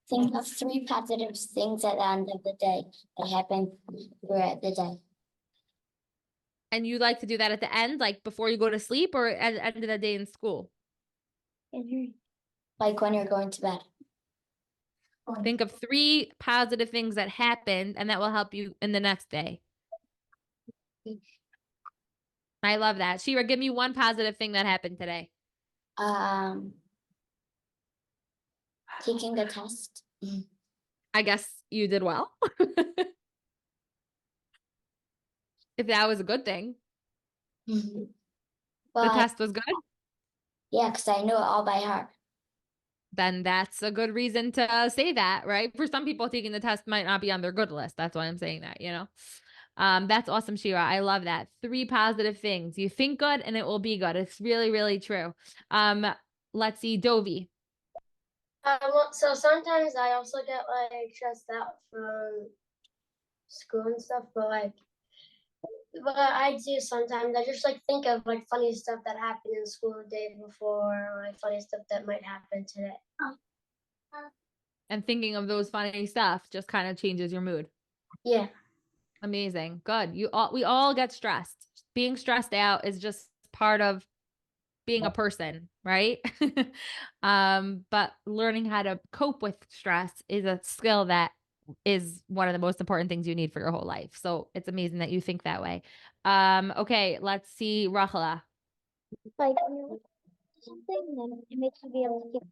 Think of 3 positive things at the end of the day that happen throughout the day. And you like to do that at the end, like before you go to sleep or at the end of the day in school? Like when you're going to bed. Think of 3 positive things that happened, and that will help you in the next day. I love that. Shira, give me one positive thing that happened today. Taking the test. I guess you did well. If that was a good thing, the Well, test was good, yeah, because I know it all by heart. then that's a good reason to say that, right? For some people, taking the test might not be on their good list. That's why I'm saying that, you know? That's awesome, Shira. I love that. 3 positive things. You think good and it will be good. It's really, really true. Let's see, Dovey. Well, so sometimes I also get like stressed out from school and stuff, but what I do sometimes, I just like think of like funny stuff that happened in school the day before, or like funny stuff that might happen today. And thinking of those funny stuff just kind of changes your mood. Yeah. Amazing. Good. We all get stressed. Being stressed out is just part of being a person, right? But learning how to cope with stress is a skill that is one of the most important things you need for your whole life. So it's amazing that you think that way. Okay, let's see, Rachela. Like when you're looking at something, then it makes you be able to keep.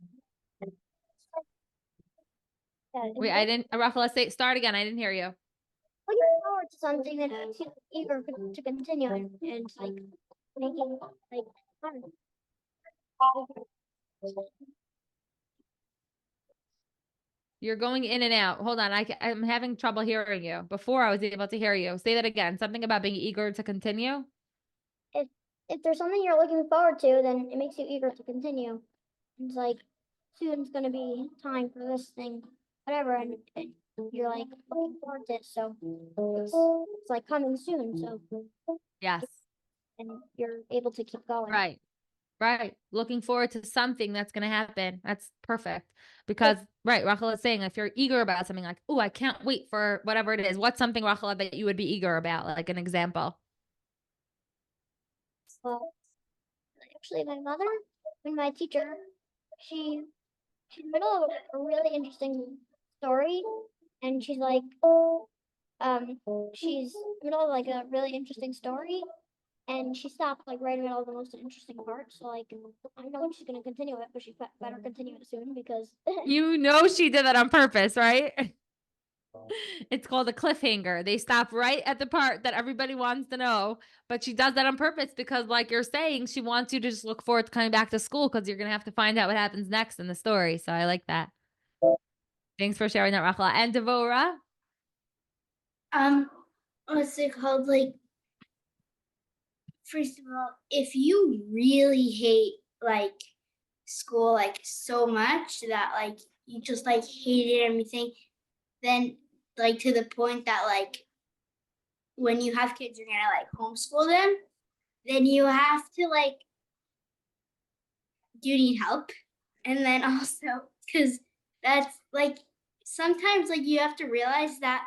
Yeah, Wait, I didn't, Rachela, start again. I didn't hear you. looking forward to something that makes you eager to continue, and it's like making like fun. You're going in and out. Hold on. I'm having trouble hearing you. Before I was able to hear you. Say that again. Something about being eager to continue. If there's something you're looking forward to, then it makes you eager to continue. It's like soon it's gonna be time for this thing, whatever, and you're like looking forward to it, so it's like coming soon, so Yes. and you're able to keep going. Right. Right. Looking forward to something that's going to happen. That's perfect. Because, right, Rachel is saying if you're eager about something like, oh, I can't wait for whatever it is. What's something, Rachel, that you would be eager about? Like an example. Well, actually, my mother and my teacher, she's in the middle of a really interesting story, and she's like, she's in the middle of like a really interesting story, and she stopped like right in the middle of the most interesting part. So like, I know she's gonna continue it, but she better continue it soon because You know she did that on purpose, right? It's called a cliffhanger. They stop right at the part that everybody wants to know, but she does that on purpose because, like you're saying, she wants you to just look forward to coming back to school because you're going to have to find out what happens next in the story. So I like that. Thanks for sharing that, Rachel. And Devora? What's it called? Like, first of all, if you really hate like school like so much that like you just like hated everything, then like to the point that like when you have kids you're gonna like homeschool them, then you have to like you need help. And then also because that's like sometimes like you have to realize that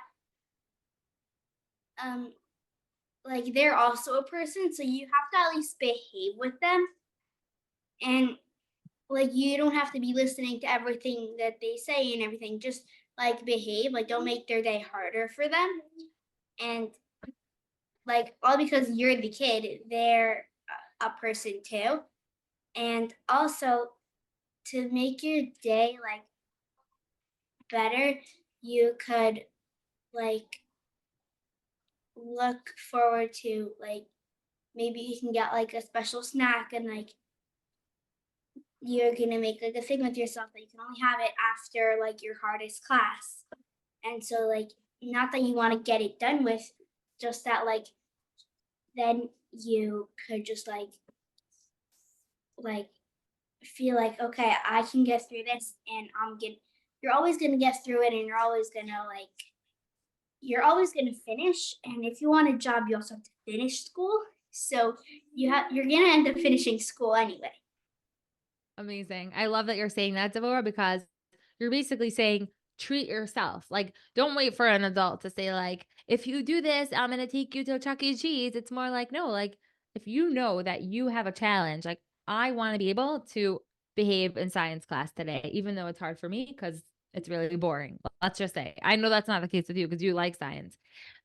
like they're also a person, so you have to at least behave with them, and like you don't have to be listening to everything that they say and everything, just like behave, like don't make their day harder for them. And like all because you're the kid, they're a person too. And also to make your day like better, you could like look forward to like maybe you can get like a special snack, and like you're gonna make like a thing with yourself that you can only have it after like your hardest class. And so like not that you want to get it done with, just that like then you could just like feel like okay, I can get through this, and you're always gonna get through it, and you're always gonna finish. And if you want a job, you also have to finish school. So you're gonna end up finishing school anyway. Amazing. I love that you're saying that, Devorah, because you're basically saying treat yourself. Like, don't wait for an adult to say, like, if you do this, I'm going to take you to Chuck E. Cheese. It's more like, no, like, if you know that you have a challenge, like, I want to be able to behave in science class today, even though it's hard for me because It's really boring. Let's just say. I know that's not the case with you because you like science.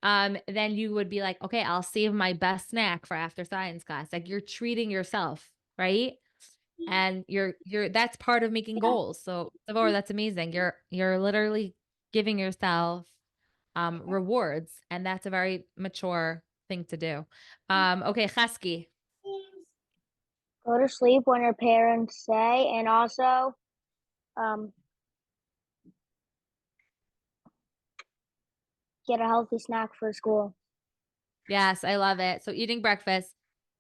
Then you would be like, okay, I'll save my best snack for after science class. Like you're treating yourself, right? And that's part of making goals. So Devorah, that's amazing. You're literally giving yourself rewards, and that's a very mature thing to do. Okay, Chesky. Go to sleep when your parents say, and also get a healthy snack for school. Yes, I love it. So eating breakfast,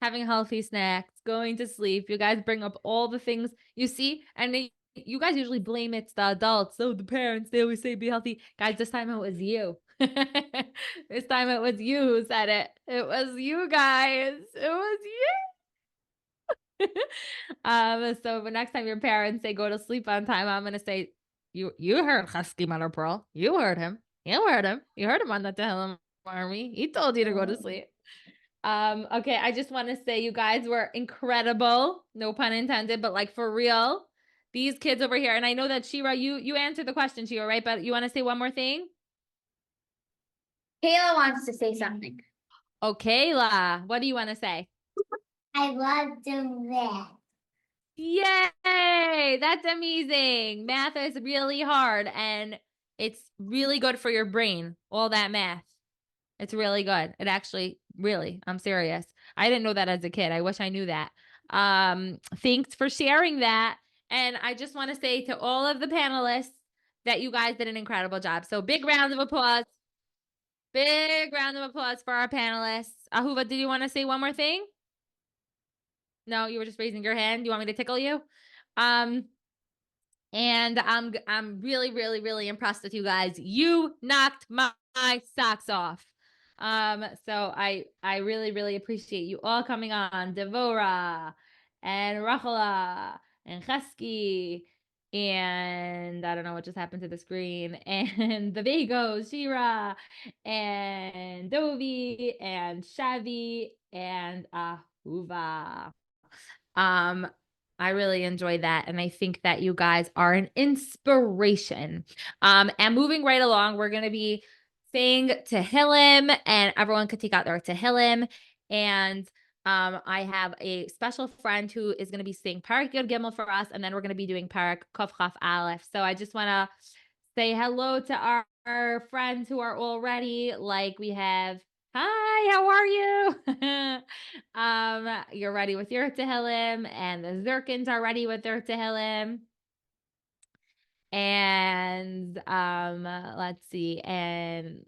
having healthy snacks, going to sleep. You guys bring up all the things you see, and you guys usually blame it's the adults. So the parents, they always say be healthy. Guys, this time it was you. This time it was you who said it. It was you guys. It was you. So the next time your parents say go to sleep on time, I'm gonna say, you heard Husky Mother Pearl. You heard him. You heard him. You heard him on the Tehillim Army. He told you to go to sleep. Okay, I just want to say you guys were incredible. No pun intended, but like for real. These kids over here, and I know that Shira, you answered the question, Shira, right? But you want to say one more thing? Kayla wants to say something. Oh, Kayla, what do you want to say? I love doing that. Yay! That's amazing. Math is really hard and it's really good for your brain, all that math. It's really good. It actually, really, I'm serious. I didn't know that as a kid. I wish I knew that. Thanks for sharing that. And I just want to say to all of the panelists that you guys did an incredible job. So big round of applause. Big round of applause for our panelists. Ahuva, did you want to say one more thing? No, you were just raising your hand. You want me to tickle you? And I'm really, really, really impressed with you guys. You knocked my socks off. So I really, really appreciate you all coming on. Devorah and Rachela and Chesky and I don't know what just happened to the screen, and the Vagos, Shira and Dovi and Shavi and Ahuva. I really enjoyed that. And I think that you guys are an inspiration. And moving right along, we're going to be saying Tehillim, and everyone could take out their Tehillim. And I have a special friend who is going to be saying Parak Yod Gimel for us, and then we're going to be doing Parak Kof Chaf Aleph. So I just want to say hello to our friends who are all ready. Like we have, hi, how are you? You're ready with your Tehillim, and the Zirkins are ready with their Tehillim. And let's see, and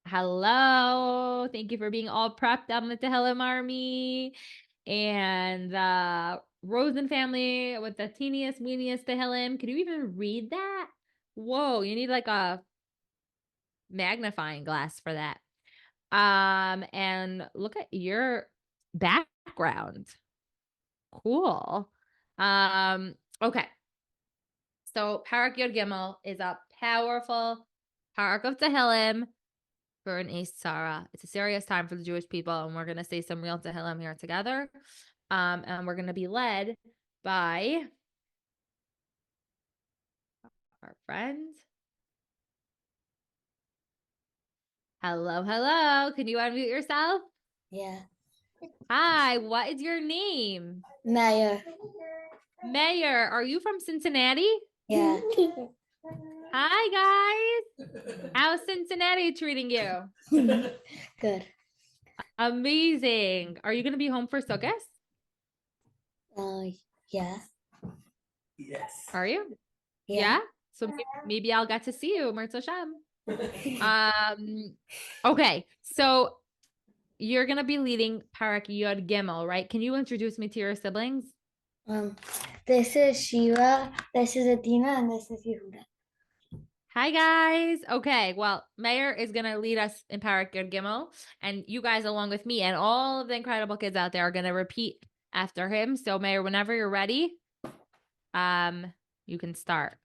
hello, thank you for being all prepped on the Tehillim Army. And Rosen family with the teeniest, weeniest Tehillim. Could you even read that? Whoa, you need like a magnifying glass for that. And look at your background. Cool. Okay. So Parak Yod Gimel is a powerful Parak of Tehillim for an Ace Sarah. It's a serious time for the Jewish people, and we're going to say some real Tehillim here together. And we're going to be led by our friend. Hello, hello. Can you unmute yourself? Yeah. Hi, what is your name? Mayor. Mayor, are you from Cincinnati? Yeah. Hi, guys. How's Cincinnati treating you? Good. Amazing. Are you going to be home for Sukkot? Yeah. Yes. Are you? Yeah. So maybe I'll get to see you, Mirza Shem. Okay. So you're going to be leading Parak Yod Gimel, right? Can you introduce me to your siblings? This is Shira, this is Adina, and this is Yehuda. Hi, guys. Okay. Well, Mayor is going to lead us in Parak Yod Gimel, and you guys, along with me and all of the incredible kids out there, are going to repeat after him. So, Mayor, whenever you're ready, you can start.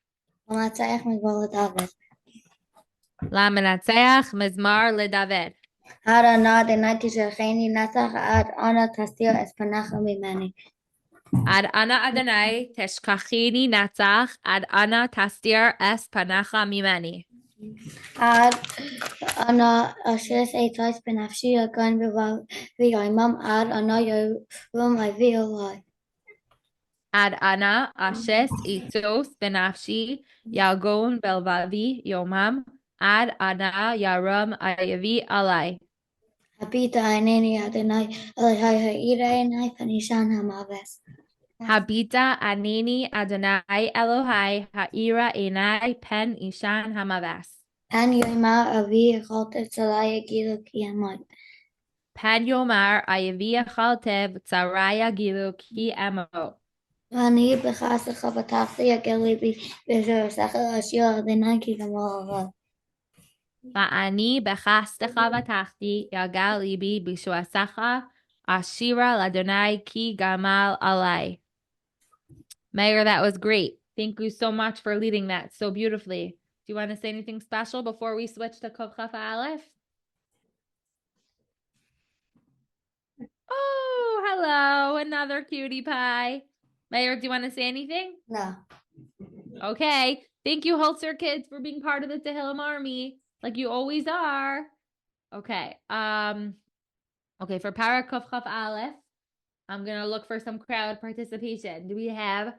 La menatzeach mizmar leDavid. Adonai, Adonai, tishacheni nasach ad ana tastir es panecha mimeni. Ad ana Adonai teshkachini natzach, ad ana tastir es panacha mimeni. עד אנה אשר אתייס בנפשי יגן ויומם עד אנה ירום אבי אלי. Ad ana ashes itos benafshi yagon belvavi yomam, ad ana yaram ayavi alai. הביטה עיניני אדוני אלוהי האירה עיני פנישן המוות. Habita aneni Adonai Elohai ha'ira enai pen ishan hamavas. פן יאמר אבי יכולת צלי יגידו כי אמות. Pan yomar ayavi achaltev tzaraya gilu ki amo. ואני בחסדך פתחתי יגל ליבי בשורשך אשיר אדוני כי גמור. Va'ani bechastecha vatachti yagal libi bishuasacha ashira ladonai ki gamal alai. Mayor, that was great. Thank you so much for leading that so beautifully. Do you want to say anything special before we switch to Kov Chaf Aleph? Oh, hello, another cutie pie. Mayor, do you want to say anything? No. Okay. Thank you, Holzer kids, for being part of the Tehillim army, like you always are. Okay. Okay, for Para Kov Chaf Aleph, I'm gonna look for some crowd participation. Do we have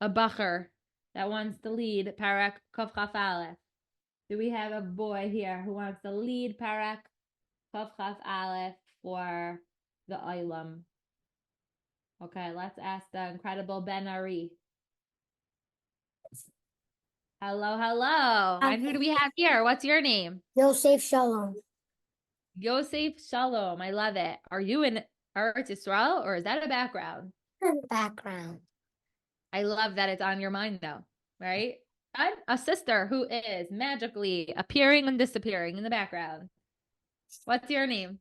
a bacher that wants to lead Parak Kov Chaf Aleph? Do we have a boy here who wants to lead Parak Kov Chaf Aleph for the Olam? Okay, let's ask the incredible Ben Ari. Hello, hello. And who do we have here? What's your name? Yosef Shalom. Yosef Shalom. I love it. Are you in Eretz Yisrael or is that a background? Background. I love that it's on your mind though, right? And a sister who is magically appearing and disappearing in the background. What's your name?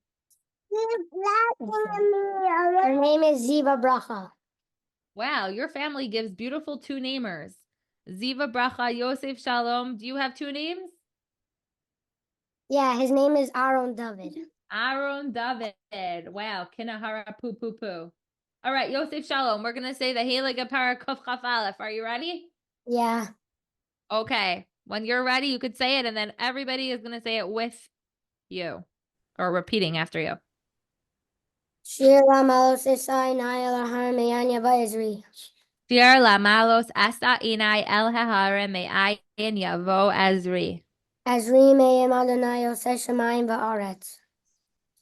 Her name is Ziva Bracha. Wow, your family gives beautiful two namers. Ziva Bracha, Yosef Shalom. Do you have two names? Yeah, his name is Aaron David. Aaron David. Wow, Kinahara poo poo poo. All right, Yosef Shalom. We're gonna say the Helig Apara Kuf Chaf Aleph. Are you ready? Yeah. Okay. When you're ready, you could say it, and then everybody is gonna say it with you, or repeating after you. Shir Lamalos Isai Nayel Harmayanya Vaizri. Shir Lamalos Asa Inai El Hahara Me'ayin Yavo Azri. Azri Me'im Adonai Oseh Shamayim Va'aretz.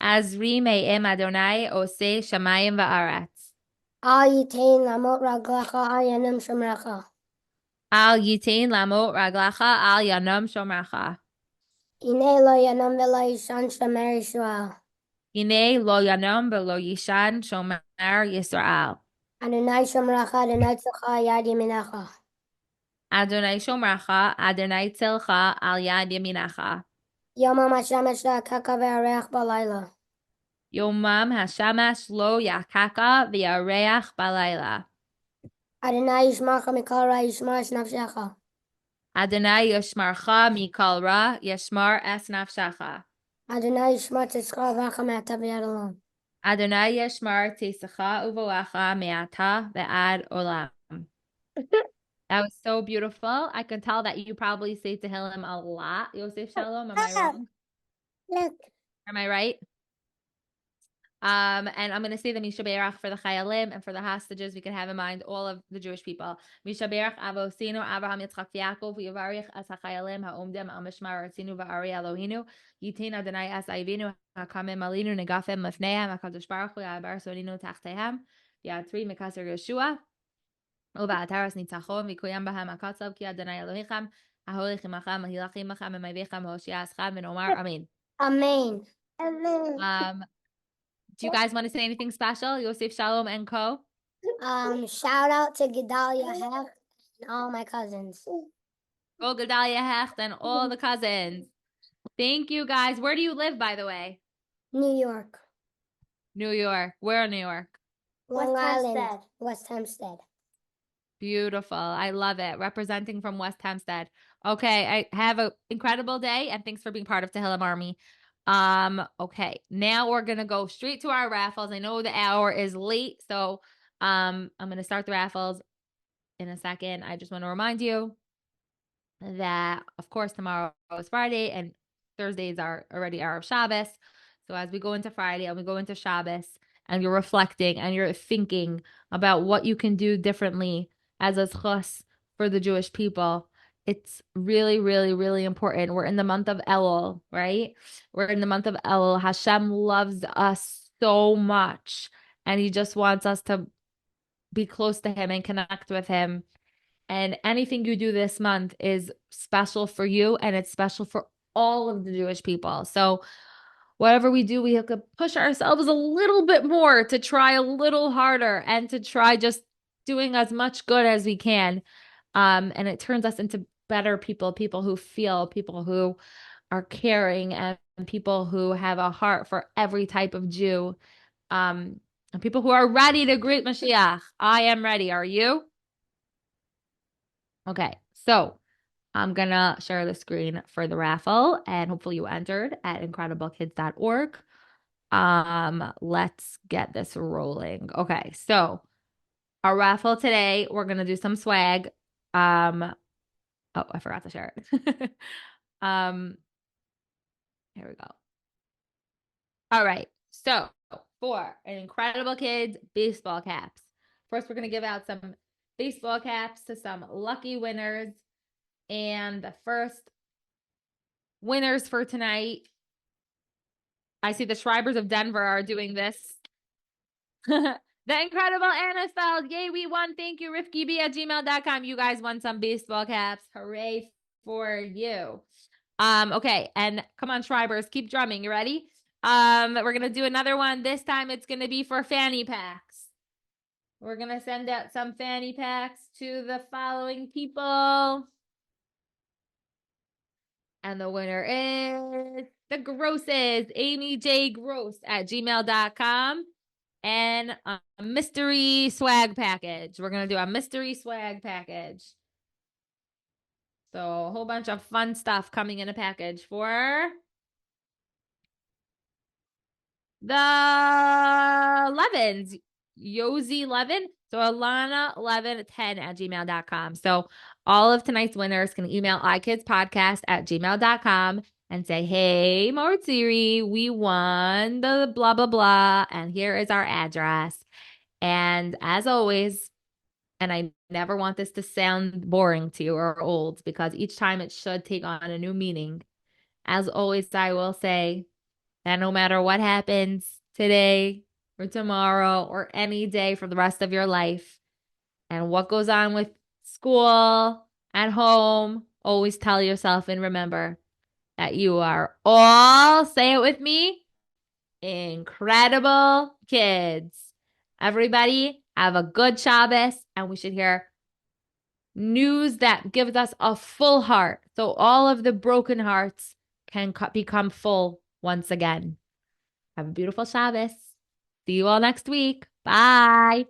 Azri Me'im Adonai Ose Shamayim Va'aretz. Al Yitain Lamot Raglacha Al Yanum Shomrecha. Al Yitain Lamot Raglacha Al Yanam Shomracha. Ine Lo Yanam Vela Yishan Shomer Yisrael. Ine Lo Yanam Velo Yishan Shomer Yisrael. Adonai Shomrecha Adonai Tzilcha Yad Yaminacha. Adonai Shomracha Adonai Tzilcha Al Yad Yaminacha. Yomam HaShemesh Kaka Ve'areach Balayla. Yomam Hashamash Lo Yakaka V'Yareach Balayla. Adonai Yishmarcha Mikol Ra Yishmar Nafshecha. Adonai Yishmarcha Mikol Ra Yishmar Es Nafshacha. Adonai Yishmar Tzidka V'acha Me'ata V'yad Olam. Adonai Yishmar Teisecha Uvoacha Me'ata Ve'ad Olam. That was so beautiful. I can tell that you probably say Tehillim a lot, Yosef Shalom. Am I wrong? Look. Am I right? And I'm going to say the Misha Berach for the Chayalim and for the hostages. We can have in mind all of the Jewish people. Misha Berach Avosinu Avraham Yitzchak Yaakov Yivarich as HaChayalim HaOmdem Al Mishmar Atzinu Va'ari Elohinu Yitin Adonai As Ayvinu HaKamim Malinu Negafim Lefneim HaKadosh Baruch Hu Yabar Soninu Tachtehem Yatri Mekasar Yeshua Uba'ataras Nitzachon Vikuyam Bahem HaKatzav Ki Adonai Elohichem HaHolich Imachem HaHilachim Machem HaMayvechem HaHoshia Aschem and Omar Amen. Amen. Amen. Do you guys want to say anything special? Yosef Shalom and Co. Shout out to Gedalia Hecht and all my cousins. Oh, Gedalia Hecht and all the cousins. Thank you guys. Where do you live, by the way? New York. New York. Where in New York? Long Island. West Hempstead. Beautiful. I love it. Representing from West Hempstead. Okay. I have an incredible day and thanks for being part of Tehillim Army. Okay. Now we're going to go straight to our raffles. I know the hour is late, so I'm going to start the raffles in a second. I just want to remind you that, of course, tomorrow is Friday and Thursdays are already Erev Shabbos. So as we go into Friday and we go into Shabbos and you're reflecting and you're thinking about what you can do differently as a zchus for the Jewish people, it's really, really, really important. We're in the month of Elul, right? We're in the month of Elul. Hashem loves us so much and he just wants us to be close to him and connect with him. And anything you do this month is special for you and it's special for all of the Jewish people. So whatever we do, we have to push ourselves a little bit more to try a little harder and to try just doing as much good as we can. And it turns us into better people, people who feel, people who are caring, and people who have a heart for every type of Jew. And people who are ready to greet Mashiach. I am ready. Are you? Okay, so I'm going to share the screen for the raffle and hopefully you entered at incrediblekids.org. Let's get this rolling. Okay, so our raffle today, we're going to do some swag. Oh, I forgot to share it. Here we go. All right, so for an Incredible Kids baseball caps. First, we're going to give out some baseball caps to some lucky winners. And the first winners for tonight, I see the Schreibers of Denver are doing this. The incredible Anna Feld. Yay, we won. Thank you, rifkib@gmail.com. You guys won some baseball caps. Hooray for you. Okay, and come on, Schreibers, keep drumming. You ready? We're gonna do another one. This time it's gonna be for fanny packs. We're gonna send out some fanny packs to the following people. And the winner is the Grosses, Amy J. Gross @gmail.com. And a mystery swag package. We're going to do a mystery swag package. So a whole bunch of fun stuff coming in a package for the Levins. Yosi Levin. So Alana1110 @gmail.com. So all of tonight's winners can email ikidspodcast@gmail.com and say, hey, Mortziri, we won the blah, blah, blah. And here is our address. And as always, and I never want this to sound boring to you or old because each time it should take on a new meaning. As always, I will say that no matter what happens today or tomorrow or any day for the rest of your life and what goes on with school, at home, always tell yourself and remember that you are all, say it with me, incredible kids. Everybody have a good Shabbos, and we should hear news that gives us a full heart so all of the broken hearts can become full once again. Have a beautiful Shabbos. See you all next week. Bye.